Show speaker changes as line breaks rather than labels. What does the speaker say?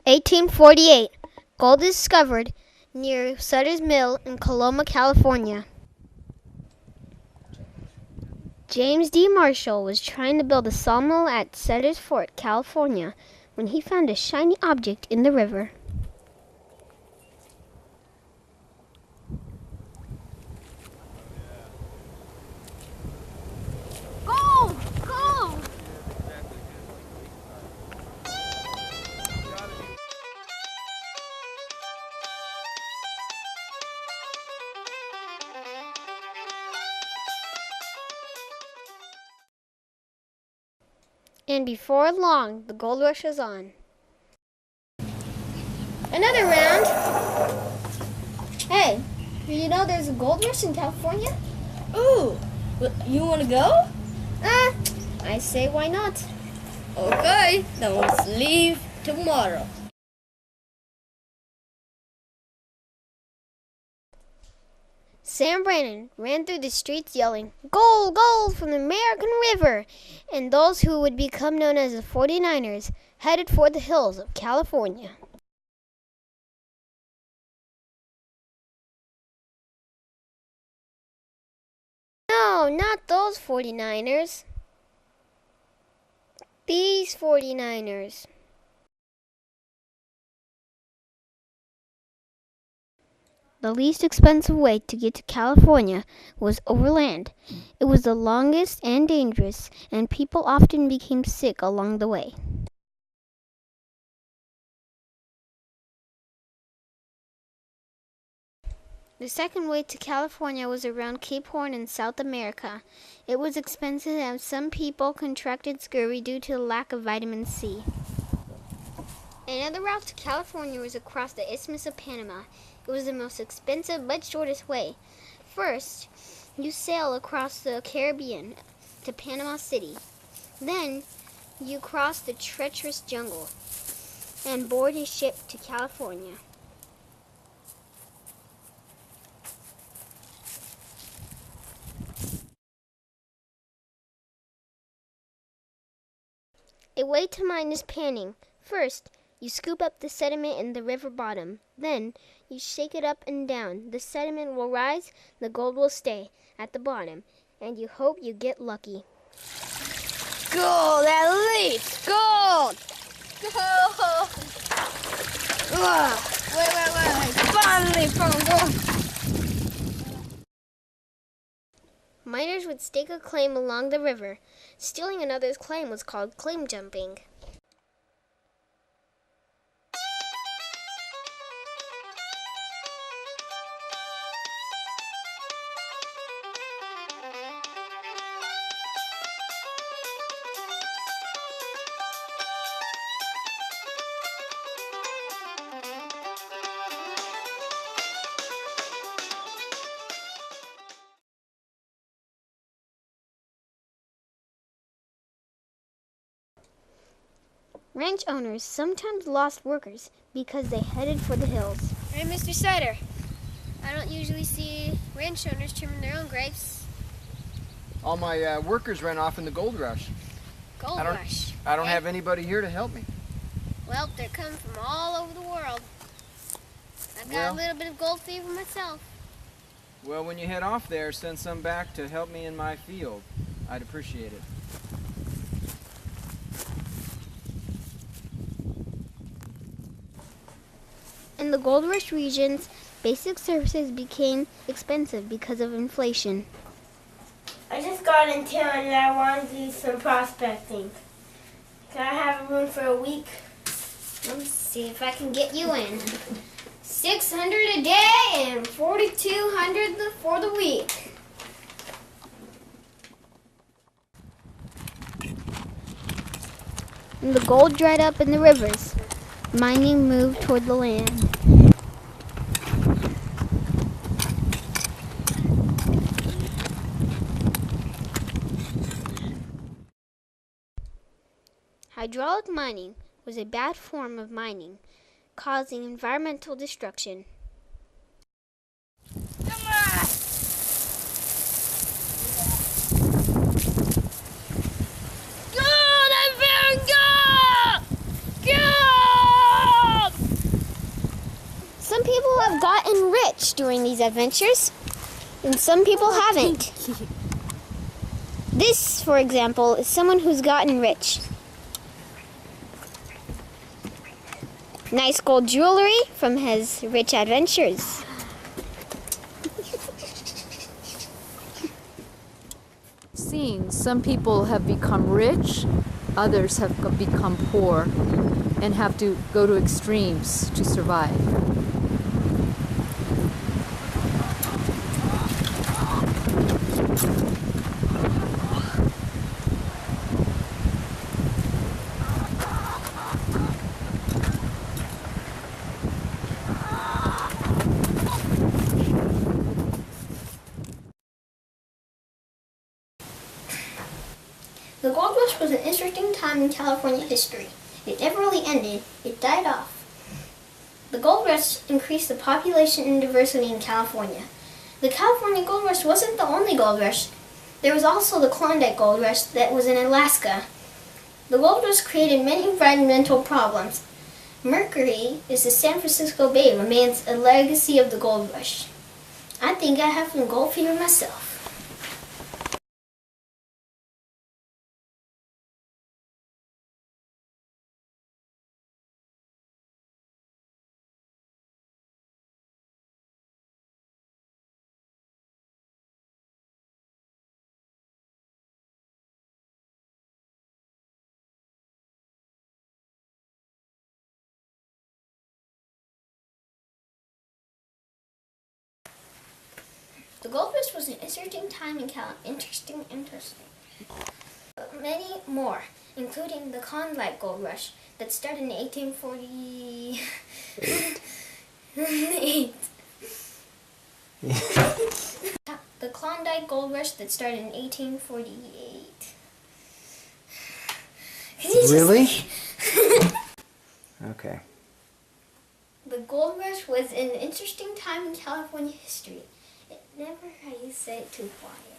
1848. Gold is discovered near Sutter's Mill in Coloma, California. James D. Marshall was trying to build a sawmill at Sutter's Fort, California, when he found a shiny object in the river. Gold! Gold! And before long, the gold rush was on. Another round. Hey, you know there's a gold rush in California?
Ooh, you want to go?
I say why not?
Okay, then let's leave tomorrow.
Sam Brannan ran through the streets yelling, "Gold, gold from the American River!" And those who would become known as the 49ers headed for the hills of California. No, not those 49ers. These 49ers. The least expensive way to get to California was overland. It was the longest and dangerous, and people often became sick along the way. The second way to California was around Cape Horn in South America. It was expensive and some people contracted scurvy due to the lack of vitamin C. Another route to California was across the Isthmus of Panama. It was the most expensive but shortest way. First, you sail across the Caribbean to Panama City. Then, you cross the treacherous jungle and board a ship to California. A way to mine is panning. First, you scoop up the sediment in the river bottom. Then, you shake it up and down. The sediment will rise, the gold will stay at the bottom, and you hope you get lucky.
Gold, at least! Gold! Gold! Wait. Finally found gold!
Miners would stake a claim along the river. Stealing another's claim was called claim jumping. Ranch owners sometimes lost workers because they headed for the hills.
Hey, Mr. Sider. I don't usually see ranch owners trimming their own grapes.
All my workers ran off in the gold rush.
Gold rush.
I don't have anybody here to help me.
Well, they're coming from all over the world. I've got a little bit of gold fever myself.
Well, when you head off there, send some back to help me in my field. I'd appreciate it.
In the gold rush regions, basic services became expensive because of inflation.
I just got in town and I want to do some prospecting. Can I have a room for a week?
Let's see if I can get you in. $600 a day and $4,200 for the week. And the gold dried up in the rivers. Mining moved toward the land. Hydraulic mining was a bad form of mining, causing environmental destruction.
Gold! I found gold! Gold!
have gotten rich during these adventures, and some people haven't. This, for example, is someone who's gotten rich. Nice gold jewelry from his rich adventures.
Seen some people have become rich, others have become poor, and have to go to extremes to survive.
The gold rush was an interesting time in California history. It never really ended, it died off. The gold rush increased the population and diversity in California. The California gold rush wasn't the only gold rush. There was also the Klondike gold rush that was in Alaska. The gold rush created many environmental problems. Mercury is the San Francisco Bay remains a legacy of the gold rush. I think I have some gold fever myself. The gold rush was an interesting time in Interesting. Many more, including the Klondike gold rush that started in 1848. The Klondike gold rush that started in 1848.
Really? Okay.
The gold rush was an interesting time in California history. Never how you say it too quiet.